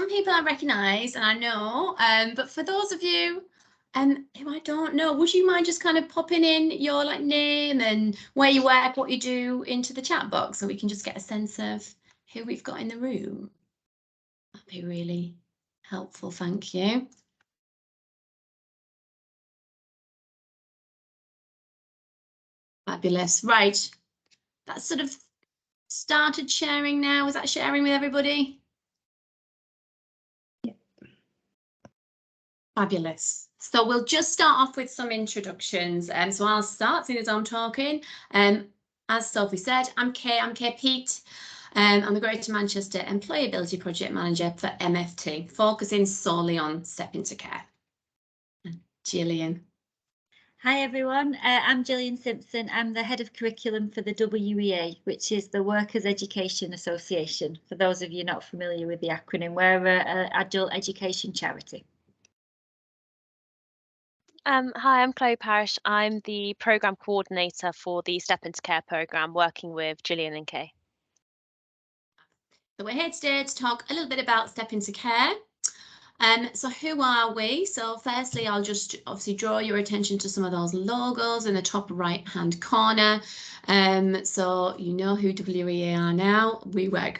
people I recognise and I know, but for those of you who I don't know, would you mind just kind of popping in your name and where you work, what you do into the chat box so we can just get a sense of who we've got in the room? That'd be really helpful, thank you. Fabulous. Right, that's sort of started sharing now. Is that sharing with everybody? Yeah. Fabulous. So we'll just start off with some introductions. So I'll start seeing as I'm talking. As Sophie said, I'm Kay Peat. I'm the Greater Manchester Employability Project Manager for MFT, focusing solely on Step Into Care. Gillian. Hi everyone, I'm Gillian Simpson. I'm the Head of Curriculum for the WEA, which is the Workers' Education Association. For those of you not familiar with the acronym, we're an adult education charity. Hi, I'm Chloe Parish. I'm the Programme Coordinator for the Step Into Care programme, working with Gillian and Kay. So we're here today to talk a little bit about Step Into Care. So who are we? So firstly, I'll just obviously draw your attention to some of those logos in the top right hand corner. So you know who WEA are now.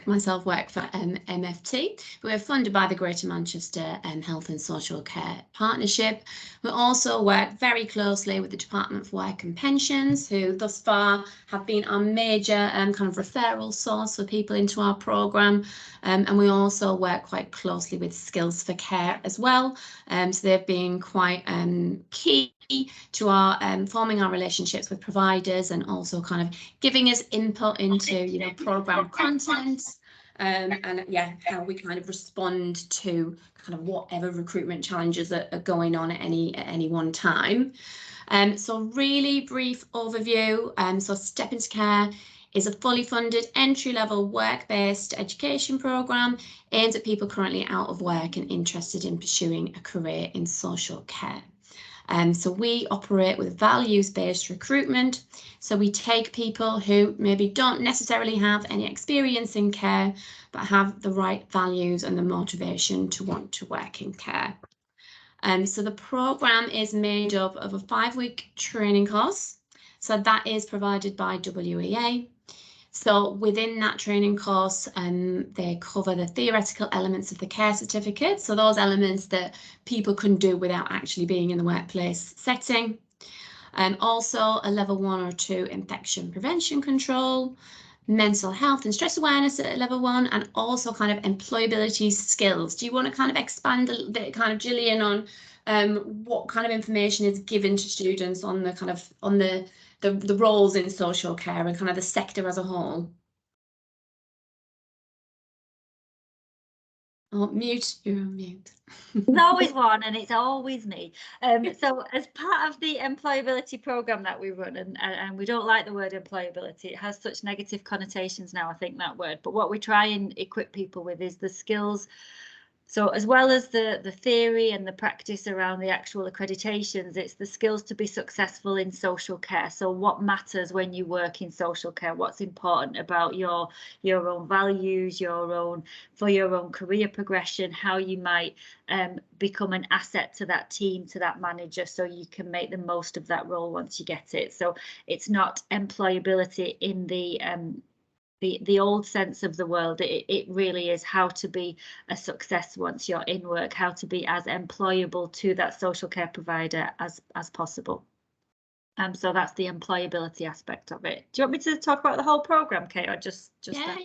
Myself work for MFT. We're funded by the Greater Manchester Health and Social Care Partnership. We also work very closely with the Department for Work and Pensions, who thus far have been our major kind of referral source for people into our programme. And we also work quite closely with Skills for Care as well. So they've been quite key to our forming our relationships with providers and also kind of giving us input into programme content and yeah, how we kind of respond to kind of whatever recruitment challenges are going on at any one time. So really brief overview. So Step Into Care is a fully funded entry-level work-based education programme aimed at people currently out of work and interested in pursuing a career in social care. So we operate with values-based recruitment. So we take people who maybe don't necessarily have any experience in care, but have the right values and the motivation to want to work in care. So the programme is made up of a 5-week training course. So that is provided by WEA. So within that training course, they cover the theoretical elements of the care certificate. So those elements that people can do without actually being in the workplace setting. Also a level 1 or 2 infection prevention control, mental health and stress awareness at level 1, and also kind of employability skills. Do you want to kind of expand a little bit, kind of Gillian, on what kind of information is given to students on the kind of the roles in social care and kind of the sector as a whole? Oh, mute, you're on mute. There's always one and it's always me. So as part of the employability programme that we run, and we don't like the word employability, it has such negative connotations now, I think, that word, but what we try and equip people with is the skills. So as well as the theory and the practice around the actual accreditations, it's the skills to be successful in social care. So what matters when you work in social care, what's important about your own values, for your own career progression, how you might become an asset to that team, to that manager, so you can make the most of that role once you get it. So it's not employability in the old sense of the world. It really is how to be a success once you're in work, how to be as employable to that social care provider as possible. So that's the employability aspect of it. Do you want me to talk about the whole programme, Kate, or just yeah,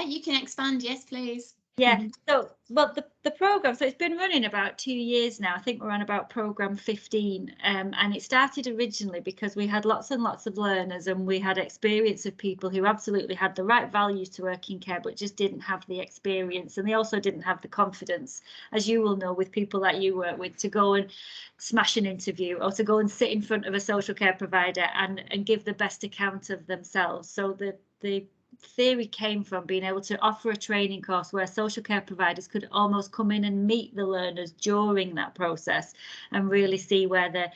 you can expand. Yes, please. Yeah, so well, the programme, so it's been running about 2 years now. I think we're on about programme 15, and it started originally because we had lots and lots of learners, and we had experience of people who absolutely had the right values to work in care, but just didn't have the experience, and they also didn't have the confidence, as you will know with people that you work with, to go and smash an interview or to go and sit in front of a social care provider and give the best account of themselves. So the theory came from being able to offer a training course where social care providers could almost come in and meet the learners during that process and really see where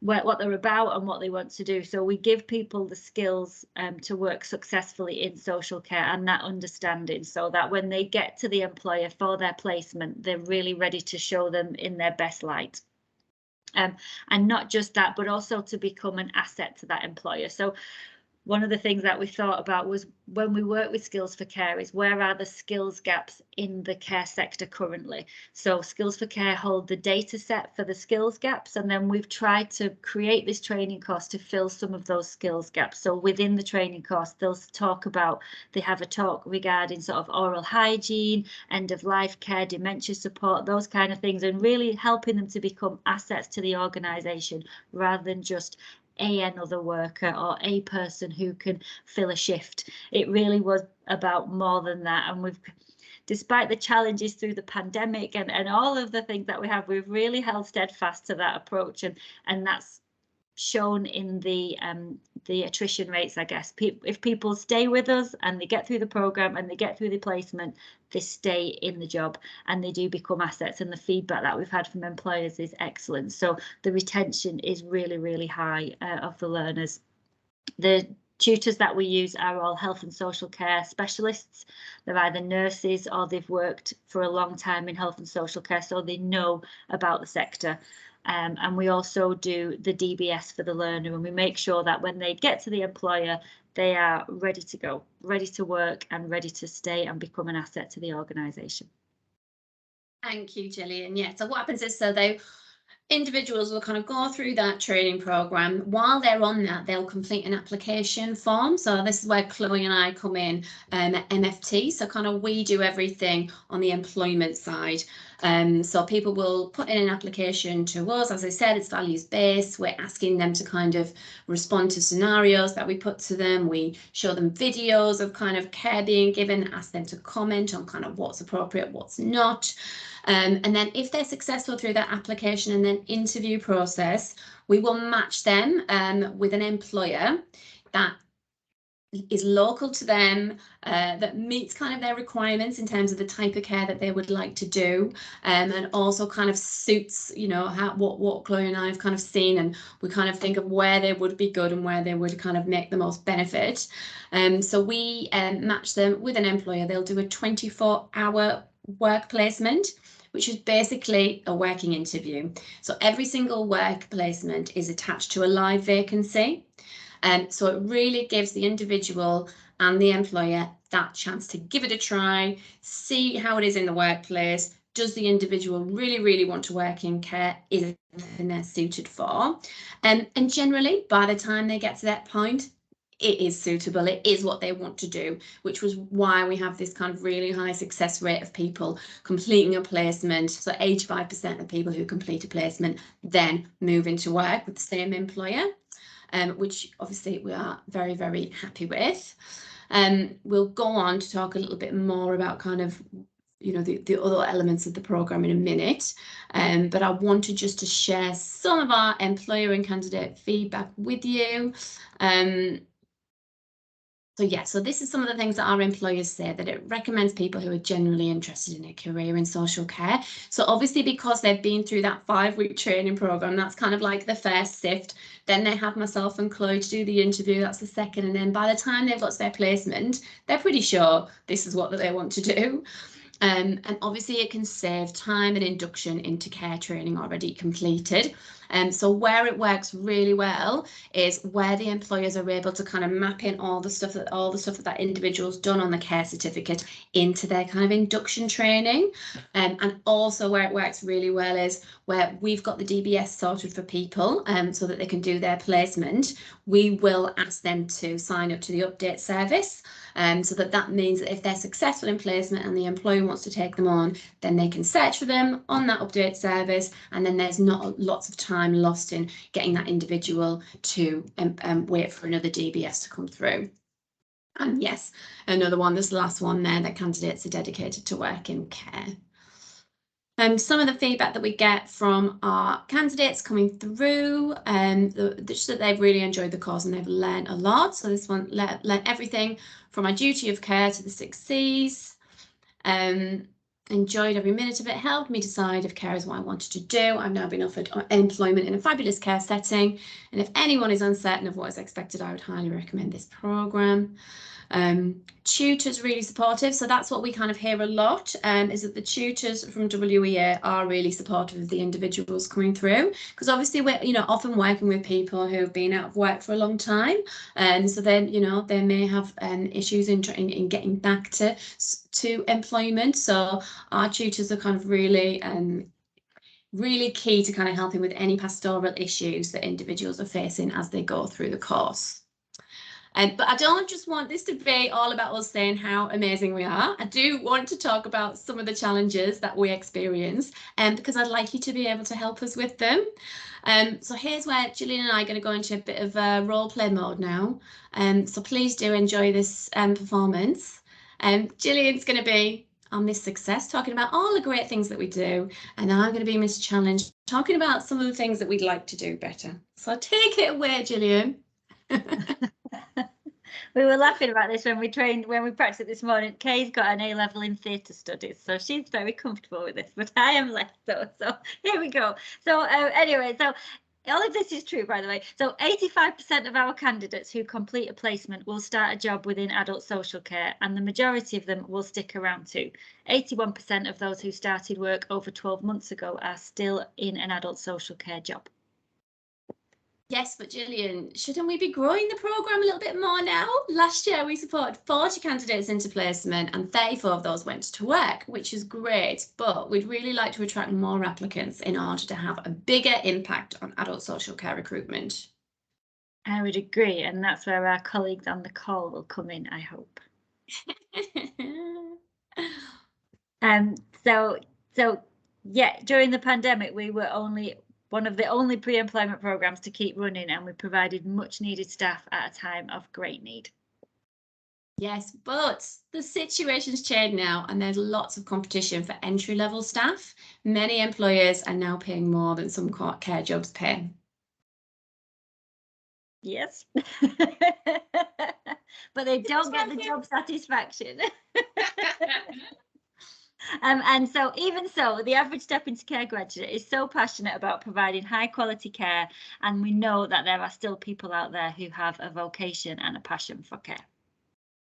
what they're about and what they want to do. So we give people the skills to work successfully in social care and that understanding, so that when they get to the employer for their placement, they're really ready to show them in their best light. And not just that, but also to become an asset to that employer. So one of the things that we thought about was, when we work with Skills for Care, is where are the skills gaps in the care sector currently? So Skills for Care hold the data set for the skills gaps, and then we've tried to create this training course to fill some of those skills gaps. So within the training course, they'll talk about, they have a talk regarding sort of oral hygiene, end of life care, dementia support, those kind of things, and really helping them to become assets to the organisation rather than just another worker or a person who can fill a shift. It really was about more than that, and we've, despite the challenges through the pandemic and all of the things that we have, we've really held steadfast to that approach, and that's shown in the attrition rates, I guess. If people stay with us and they get through the program and they get through the placement, they stay in the job and they do become assets, and the feedback that we've had from employers is excellent. So the retention is really, really high of the learners. The tutors that we use are all health and social care specialists. They're either nurses or they've worked for a long time in health and social care, so they know about the sector. And we also do the DBS for the learner, and we make sure that when they get to the employer, they are ready to go, ready to work and ready to stay and become an asset to the organisation. Thank you, Gillian. Yeah, so what happens is, so individuals will kind of go through that training program. While they're on that, they'll complete an application form. So this is where Chloe and I come in at MFT. So kind of we do everything on the employment side. So people will put in an application to us. As I said, it's values based. We're asking them to kind of respond to scenarios that we put to them. We show them videos of kind of care being given, ask them to comment on kind of what's appropriate, what's not. And then if they're successful through that application and then interview process, we will match them with an employer that is local to them, that meets kind of their requirements in terms of the type of care that they would like to do, and also kind of suits, you know, what Chloe and I have kind of seen, and we kind of think of where they would be good and where they would kind of make the most benefit. So we match them with an employer. They'll do a 24-hour work placement, which is basically a working interview. So every single work placement is attached to a live vacancy. So it really gives the individual and the employer that chance to give it a try, see how it is in the workplace. Does the individual really, really want to work in care? Is it something they're suited for? And generally, by the time they get to that point, it is suitable, it is what they want to do, which was why we have this kind of really high success rate of people completing a placement. So 85% of people who complete a placement then move into work with the same employer, which obviously we are very, very happy with. We'll go on to talk a little bit more about kind of, you know, the other elements of the programme in a minute, but I wanted just to share some of our employer and candidate feedback with you. So yeah, so this is some of the things that our employers say, that it recommends people who are generally interested in a career in social care. So obviously, because they've been through that 5-week training program, that's kind of like the first sift. Then they have myself and Chloe to do the interview, that's the second. And then by the time they've got to their placement, they're pretty sure this is what they want to do. And obviously it can save time and induction into care training already completed. So where it works really well is where the employers are able to kind of map in all the stuff that individual's done on the care certificate into their kind of induction training. And also where it works really well is where we've got the DBS sorted for people so that they can do their placement. We will ask them to sign up to the update service. So that means that if they're successful in placement and the employer wants to take them on, then they can search for them on that update service, and then there's not lots of time lost in getting that individual to wait for another DBS to come through. And yes, another one, this last one there, that candidates are dedicated to work in care. Some of the feedback that we get from our candidates coming through, just that they've really enjoyed the course and they've learned a lot. So this one learned everything from our duty of care to the 6 C's. enjoyed every minute of it, helped me decide if care is what I wanted to do. I've now been offered employment in a fabulous care setting, and if anyone is uncertain of what is expected, I would highly recommend this programme. Tutors really supportive, so that's what we kind of hear a lot, is that the tutors from WEA are really supportive of the individuals coming through, because obviously we're often working with people who have been out of work for a long time, and so then they may have issues in getting back to employment. So our tutors are kind of really really key to kind of helping with any pastoral issues that individuals are facing as they go through the course. But I don't just want this to be all about us saying how amazing we are. I do want to talk about some of the challenges that we experience, because I'd like you to be able to help us with them. So here's where Gillian and I are going to go into a bit of role play mode now. So please do enjoy this performance. Gillian's going to be on Miss Success, talking about all the great things that we do, and I'm going to be Miss Challenge, talking about some of the things that we'd like to do better. So take it away, Gillian. We were laughing about this when we practiced it this morning. Kay's got an A-level in theatre studies, so she's very comfortable with this, but I am less so. So here we go. So anyway, so all of this is true, by the way. So 85% of our candidates who complete a placement will start a job within adult social care, and the majority of them will stick around too. 81% of those who started work over 12 months ago are still in an adult social care job. Yes, but Gillian, shouldn't we be growing the programme a little bit more now? Last year we supported 40 candidates into placement and 34 of those went to work, which is great, but we'd really like to attract more applicants in order to have a bigger impact on adult social care recruitment. I would agree, and that's where our colleagues on the call will come in, I hope. So yeah, during the pandemic, we were one of the only pre-employment programs to keep running, and we provided much needed staff at a time of great need. Yes, but the situation's changed now and there's lots of competition for entry-level staff. Many employers are now paying more than some care jobs pay. Yes, but they don't get the job satisfaction. And so even so, the average Step Into Care graduate is so passionate about providing high quality care, and we know that there are still people out there who have a vocation and a passion for care.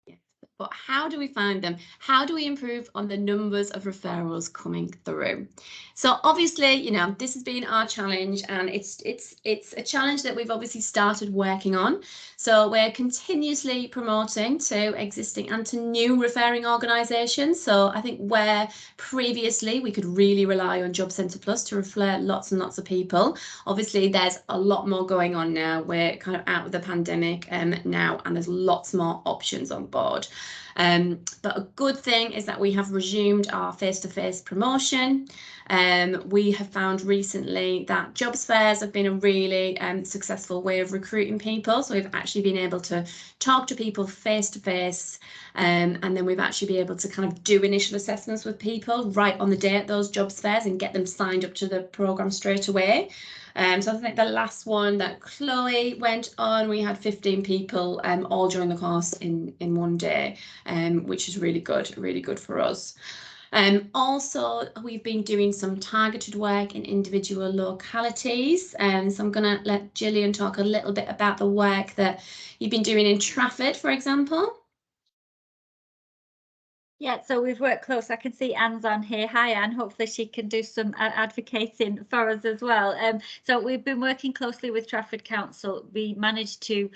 Yes, but how do we find them? How do we improve on the numbers of referrals coming through? So obviously, this has been our challenge, and it's a challenge that we've obviously started working on. So we're continuously promoting to existing and to new referring organisations. So I think where previously we could really rely on Job Centre Plus to refer lots and lots of people, obviously there's a lot more going on now. We're kind of out of the pandemic now, and there's lots more options on board. But a good thing is that we have resumed our face-to-face promotion. We have found recently that jobs fairs have been a really successful way of recruiting people. So we've actually been able to talk to people face-to-face, and then we've actually been able to kind of do initial assessments with people right on the day at those jobs fairs and get them signed up to the programme straight away. So I think the last one that Chloe went on, we had 15 people all during the course in one day, which is really good for us. Also, we've been doing some targeted work in individual localities. So I'm going to let Gillian talk a little bit about the work that you've been doing in Trafford, for example. Yeah, so we've worked close. I can see Anne's on here. Hi, Anne. Hopefully she can do some advocating for us as well. So we've been working closely with Trafford Council. We managed to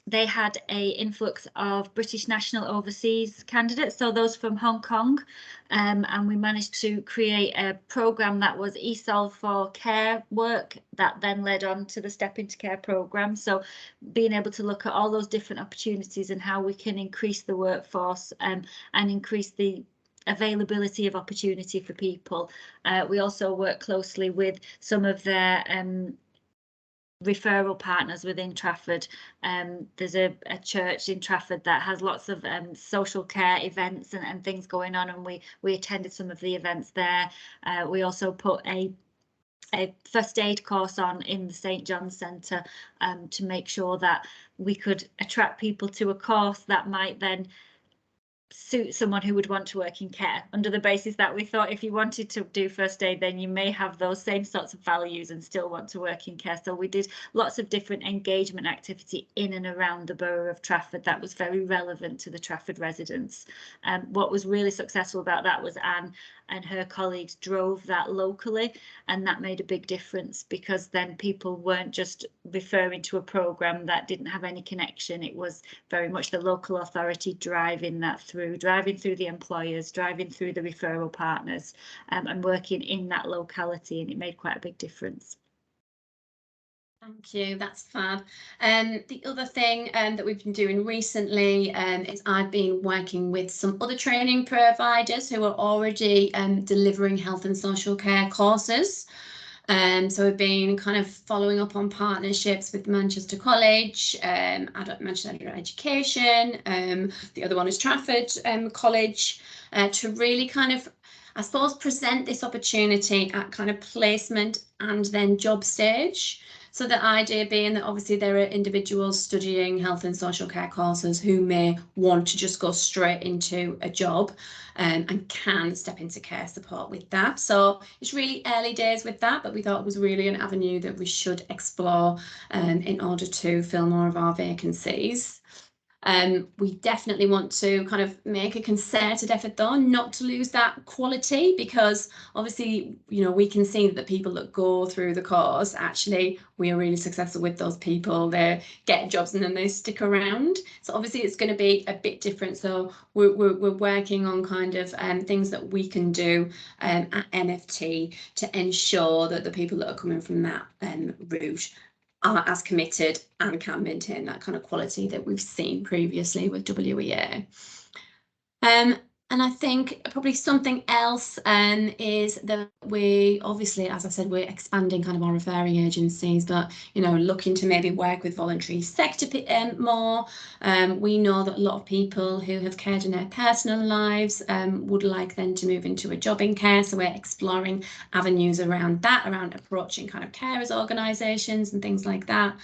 they had a influx of British national overseas candidates, so those from Hong Kong, and we managed to create a programme that was ESOL for care work that then led on to the Step Into Care programme. So being able to look at all those different opportunities and how we can increase the workforce and increase the availability of opportunity for people. We also work closely with some of their referral partners within Trafford. There's a church in Trafford that has lots of social care events and things going on, and we attended some of the events there. We also put a first aid course on in the St John's Centre to make sure that we could attract people to a course that might then suit someone who would want to work in care, under the basis that we thought if you wanted to do first aid, then you may have those same sorts of values and still want to work in care. So we did lots of different engagement activity in and around the borough of Trafford that was very relevant to the Trafford residents. What was really successful about that was Anne and her colleagues drove that locally, and that made a big difference, because then people weren't just referring to a programme that didn't have any connection. It was very much the local authority driving that through, driving through the employers, driving through the referral partners, and working in that locality, and it made quite a big difference. Thank you, that's fab. The other thing that we've been doing recently is I've been working with some other training providers who are already delivering health and social care courses. So we've been kind of following up on partnerships with Manchester College, Manchester Adult Education, the other one is Trafford College, to really kind of, I suppose, present this opportunity at kind of placement and then job stage. So the idea being that obviously there are individuals studying health and social care courses who may want to just go straight into a job and can step into care support with that. So it's really early days with that, but we thought it was really an avenue that we should explore in order to fill more of our vacancies. We definitely want to kind of make a concerted effort though not to lose that quality, because obviously, you know, we can see that the people that go through the course, actually we are really successful with those people. They get jobs and then they stick around. So obviously it's going to be a bit different. So we're working on kind of things that we can do at NFT to ensure that the people that are coming from that route are as committed and can maintain that kind of quality that we've seen previously with WEA. And I think probably something else is that we obviously, as I said, we're expanding kind of our referring agencies, but, you know, looking to maybe work with voluntary sector more. We know that a lot of people who have cared in their personal lives would like then to move into a job in care. So we're exploring avenues around that, around approaching kind of carers organisations and things like that.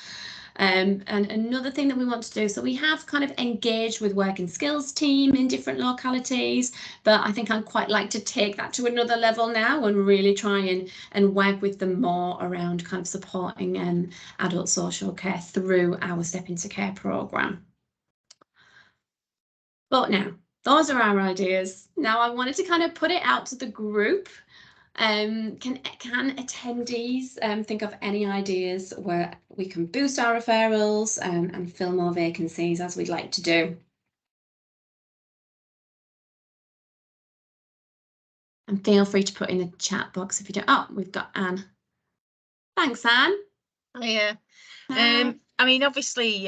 And another thing that we want to do, so we have kind of engaged with work and skills team in different localities, but I think I'd quite like to take that to another level now and really try and work with them more around kind of supporting adult social care through our Step Into Care programme. But now, those are our ideas. Now I wanted to kind of put it out to the group. Can attendees think of any ideas where we can boost our referrals and fill more vacancies as we'd like to do? And feel free to put in the chat box if you don't. Oh, we've got Anne. Thanks, Anne. Yeah. I mean, obviously,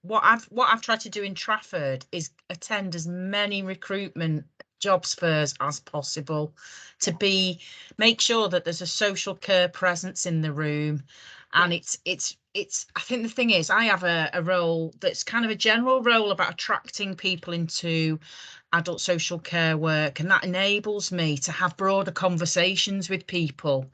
what I've tried to do in Trafford is attend as many recruitment jobs fairs as possible to make sure that there's a social care presence in the room. And it's I think the thing is, I have a role that's kind of a general role about attracting people into adult social care work, and that enables me to have broader conversations with people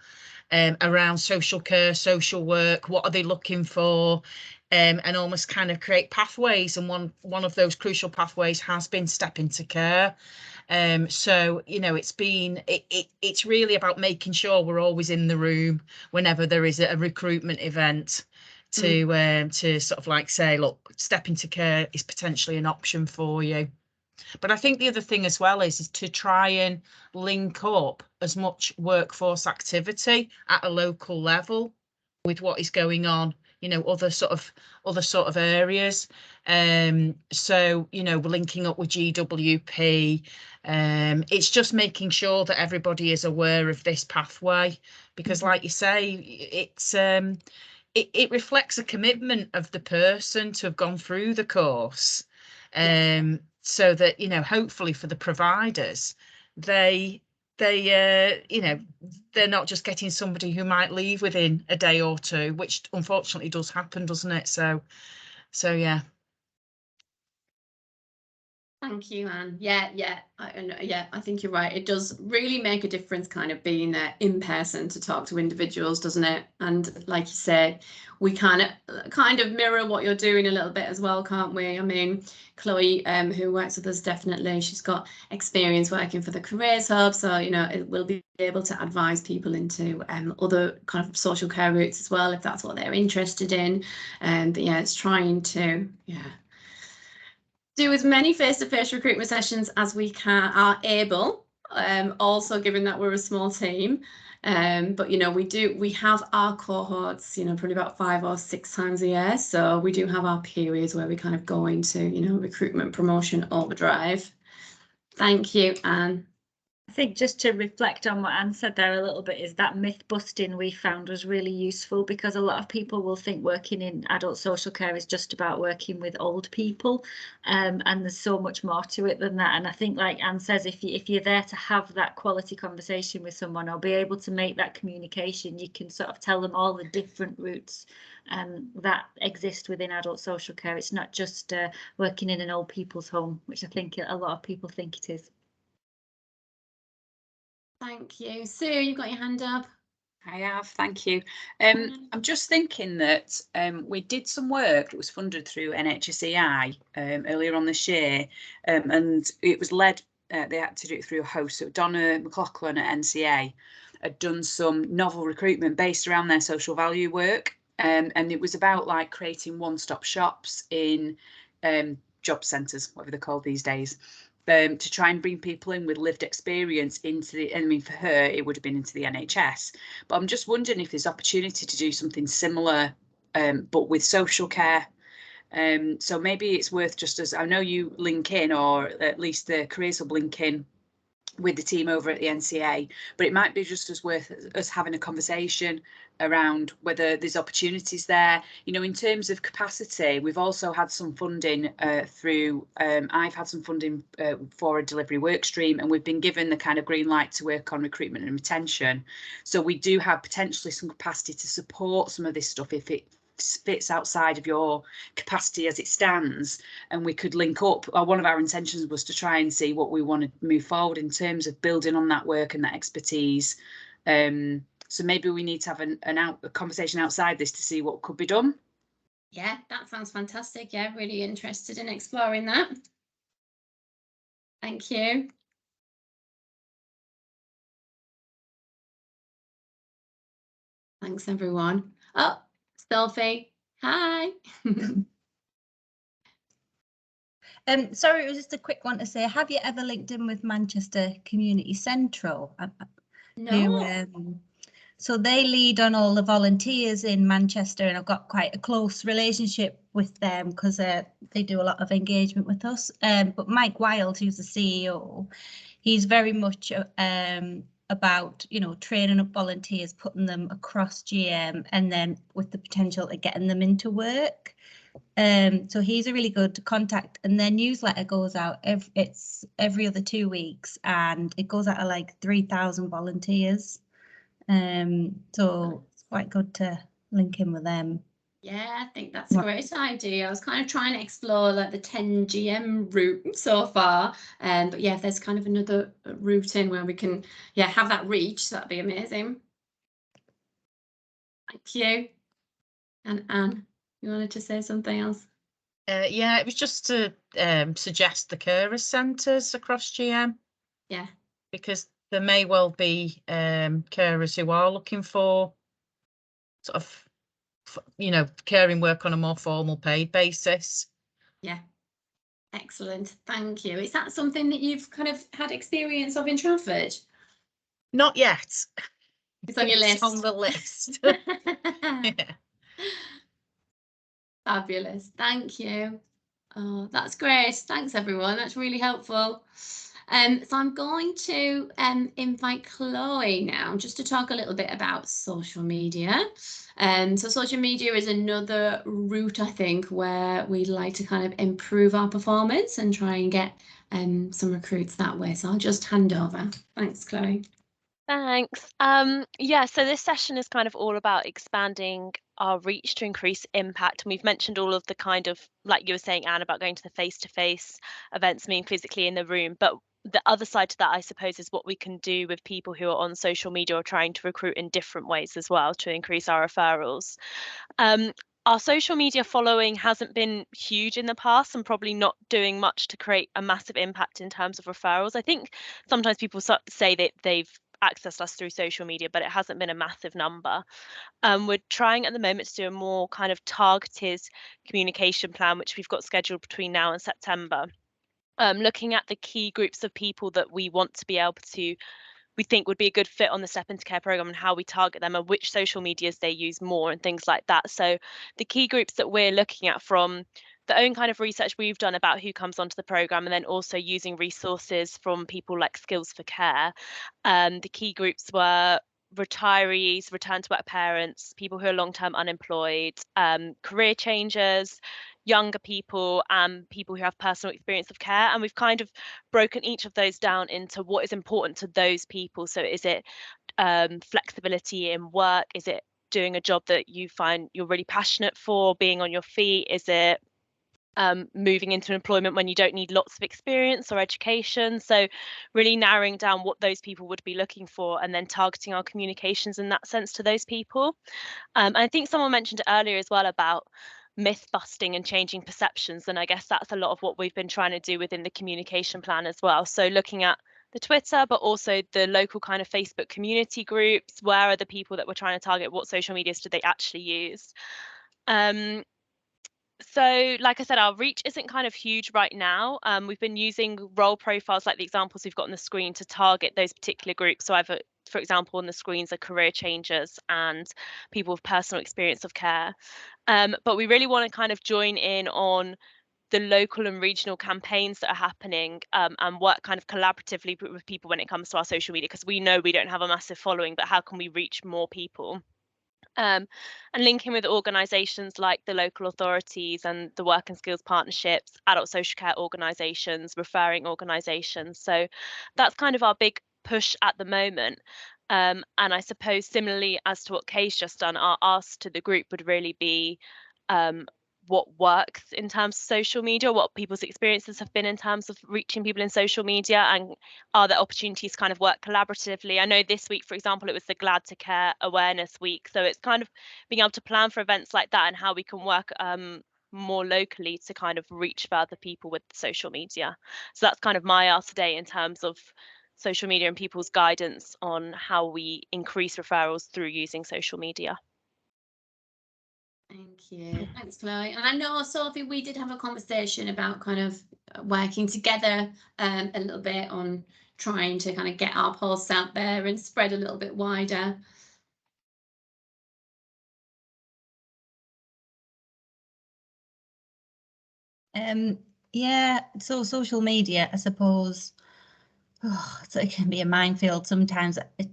around social care, social work, what are they looking for, and almost kind of create pathways. And one of those crucial pathways has been Step Into Care. So, you know, it's really about making sure we're always in the room whenever there is a recruitment event to sort of like say, look, Step Into Care is potentially an option for you. But I think the other thing as well is to try and link up as much workforce activity at a local level with what is going on, you know, other sort of areas. So, you know, we're linking up with GWP. It's just making sure that everybody is aware of this pathway, because like you say, it reflects a commitment of the person to have gone through the course. So that, you know, hopefully for the providers, they you know, they're not just getting somebody who might leave within a day or two, which unfortunately does happen, doesn't it? So yeah. Thank you, Anne. Yeah, I think you're right. It does really make a difference kind of being there in person to talk to individuals, doesn't it? And like you said, we kind of mirror what you're doing a little bit as well, can't we? I mean, Chloe, who works with us, definitely, she's got experience working for the Careers Hub, so it will be able to advise people into other kind of social care routes as well if that's what they're interested in. But yeah, it's trying to do as many face-to-face recruitment sessions as we are able. Also, given that we're a small team, but we have our cohorts, probably about 5 or 6 times a year. So we do have our periods where we kind of go into, recruitment promotion overdrive. Thank you, Anne. I think just to reflect on what Anne said there a little bit is that myth busting we found was really useful, because a lot of people will think working in adult social care is just about working with old people, and there's so much more to it than that. And I think, like Anne says, if you're there to have that quality conversation with someone or be able to make that communication, you can sort of tell them all the different routes that exist within adult social care. It's not just working in an old people's home, which I think a lot of people think it is. Thank you. Sue, you've got your hand up. I have, thank you. I'm just thinking that we did some work that was funded through NHSEI earlier on this year, and it was led, they had to do it through a host. So Donna McLaughlin at NCA had done some novel recruitment based around their social value work, and it was about like creating one-stop shops in job centres, whatever they're called these days. To try and bring people in with lived experience into the, I mean, for her, it would have been into the NHS. But I'm just wondering if there's opportunity to do something similar, but with social care. So maybe it's worth, just as I know you link in, or at least the Careers Hub link in with the team over at the NCA, but it might be just as worth us having a conversation around whether there's opportunities there. In terms of capacity, we've also had some funding through, I've had some funding for a delivery work stream, and we've been given the kind of green light to work on recruitment and retention. So we do have potentially some capacity to support some of this stuff if it fits outside of your capacity as it stands, and we could link up. One of our intentions was to try and see what we want to move forward in terms of building on that work and that expertise. So maybe we need to have a conversation outside this to see what could be done. Yeah, that sounds fantastic. Yeah, really interested in exploring that. Thank you. Thanks, everyone. Oh, Sophie, hi. Sorry, it was just a quick one to say, have you ever linked in with Manchester Community Central? No. So they lead on all the volunteers in Manchester, and I've got quite a close relationship with them because they do a lot of engagement with us. But Mike Wild, who's the CEO, he's very much about, training up volunteers, putting them across GM, and then with the potential of getting them into work. So he's a really good contact, and their newsletter goes out every other 2 weeks, and it goes out to like 3,000 volunteers. So it's quite good to link in with them. Yeah, I think that's a great idea. I was kind of trying to explore like the 10 GM route so far, but yeah, if there's kind of another route in where we can have that reach, that'd be amazing. Thank you. And Anne, you wanted to say something else? Yeah, it was just to suggest the carers centres across GM. Yeah. Because there may well be carers who are looking for sort of, caring work on a more formal paid basis. Yeah. Excellent. Thank you. Is that something that you've kind of had experience of in Trafford? Not yet. It's on your list. On the list. Yeah. Fabulous. Thank you. Oh, that's great. Thanks, everyone. That's really helpful. So I'm going to invite Chloe now just to talk a little bit about social media. So social media is another route, I think, where we'd like to kind of improve our performance and try and get some recruits that way. So I'll just hand over. Thanks, Chloe. Thanks. Yeah, so this session is kind of all about expanding our reach to increase impact. And we've mentioned all of the kind of, like you were saying, Anne, about going to the face-to-face events, being physically in the room. But the other side to that, I suppose, is what we can do with people who are on social media or trying to recruit in different ways as well to increase our referrals. Our social media following hasn't been huge in the past and probably not doing much to create a massive impact in terms of referrals. I think sometimes people say that they've accessed us through social media, but it hasn't been a massive number. We're trying at the moment to do a more kind of targeted communication plan, which we've got scheduled between now and September. Looking at the key groups of people that we want to be able to, we think would be a good fit on the Step Into Care program, and how we target them and which social medias they use more and things like that. So the key groups that we're looking at from the own kind of research we've done about who comes onto the program, and then also using resources from people like Skills for Care. The key groups were retirees, return to work parents, people who are long-term unemployed, career changers, younger people, and people who have personal experience of care. And we've kind of broken each of those down into what is important to those people. So is it flexibility in work? Is it doing a job that you find you're really passionate for, being on your feet? Is it moving into employment when you don't need lots of experience or education? So really narrowing down what those people would be looking for, and then targeting our communications in that sense to those people. I think someone mentioned earlier as well about myth busting and changing perceptions, and I guess that's a lot of what we've been trying to do within the communication plan as well. So looking at the Twitter, but also the local kind of Facebook community groups. Where are the people that we're trying to target? What social medias do they actually use? So like I said, our reach isn't kind of huge right now. We've been using role profiles like the examples we've got on the screen to target those particular groups. So I've, for example, on the screens are career changers and people with personal experience of care. But we really want to kind of join in on the local and regional campaigns that are happening, and work kind of collaboratively with people when it comes to our social media, because we know we don't have a massive following, but how can we reach more people? And linking with organisations like the local authorities and the work and skills partnerships, adult social care organisations, referring organisations. So that's kind of our big push at the moment. And I suppose similarly as to what Kay's just done, our ask to the group would really be what works in terms of social media, what people's experiences have been in terms of reaching people in social media, and are there opportunities to kind of work collaboratively. I know this week, for example, it was the Glad to Care Awareness Week, so it's kind of being able to plan for events like that and how we can work more locally to kind of reach further people with social media. So that's kind of my ask today in terms of social media and people's guidance on how we increase referrals through using social media. Thank you. Thanks, Chloe. And I know, Sophie, we did have a conversation about kind of working together a little bit on trying to kind of get our pulse out there and spread a little bit wider. Yeah, so social media, I suppose, so it can be a minefield sometimes. It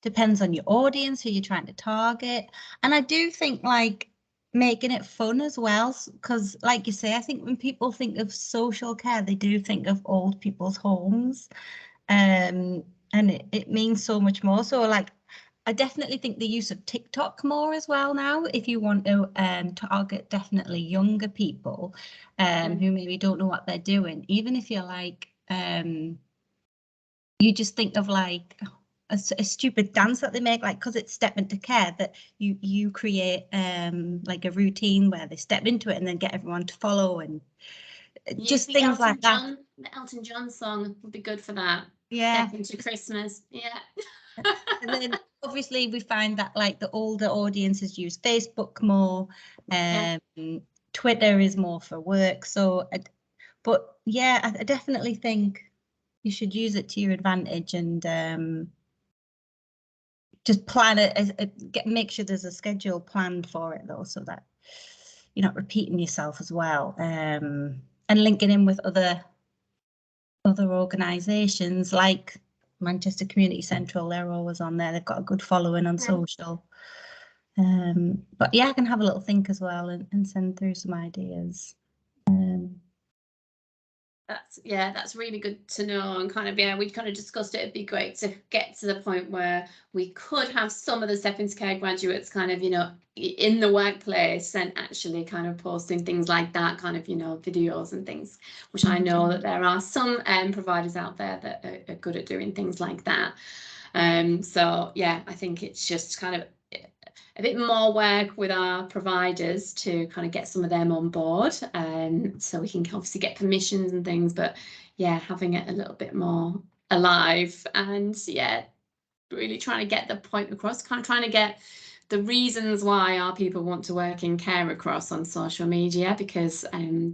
depends on your audience, who you're trying to target. And I do think like making it fun as well, because like you say, I think when people think of social care, they do think of old people's homes. And it means so much more. So like, I definitely think the use of TikTok more as well now, if you want to target definitely younger people who maybe don't know what they're doing. Even if you're like, you just think of like a stupid dance that they make, like because it's Step Into Care, that you create like a routine where they step into it and then get everyone to follow, and just things like that. The Elton John song would be good for that. Yeah. Step Into Christmas. Yeah. And then obviously we find that like the older audiences use Facebook more, Twitter is more for work. So, but yeah, I definitely think you should use it to your advantage, and just plan it, make sure there's a schedule planned for it though, so that you're not repeating yourself as well, and linking in with other organisations like Manchester Community Central. They're always on there. They've got a good following on social. But yeah, I can have a little think as well and send through some ideas. That's really good to know, and kind of, yeah, we kind of discussed it. It'd be great to get to the point where we could have some of the Step Into Care graduates kind of, you know, in the workplace and actually kind of posting things like that, kind of, you know, videos and things, which I know that there are some providers out there that are good at doing things like that. So yeah, I think it's just kind of a bit more work with our providers to kind of get some of them on board, so we can obviously get permissions and things, but yeah, having it a little bit more alive, and yeah, really trying to get the point across, kind of trying to get the reasons why our people want to work in care across on social media, because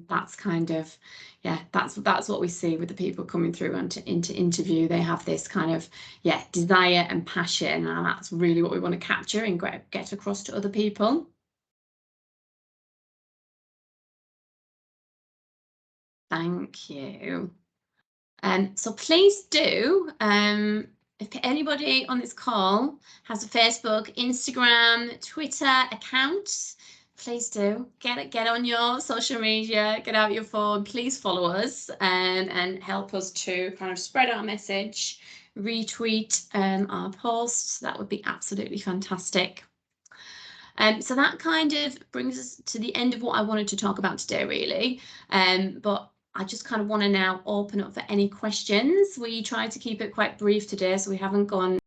that's kind of, yeah, that's what we see with the people coming through into interview. They have this kind of, yeah, desire and passion, and that's really what we want to capture and get across to other people. Thank you. So please do, if anybody on this call has a Facebook, Instagram, Twitter account, please do get on your social media, get out your phone, please follow us, and help us to kind of spread our message, retweet our posts. That would be absolutely fantastic. So that kind of brings us to the end of what I wanted to talk about today, really. But I just kind of want to now open up for any questions. We tried to keep it quite brief today, so we haven't gone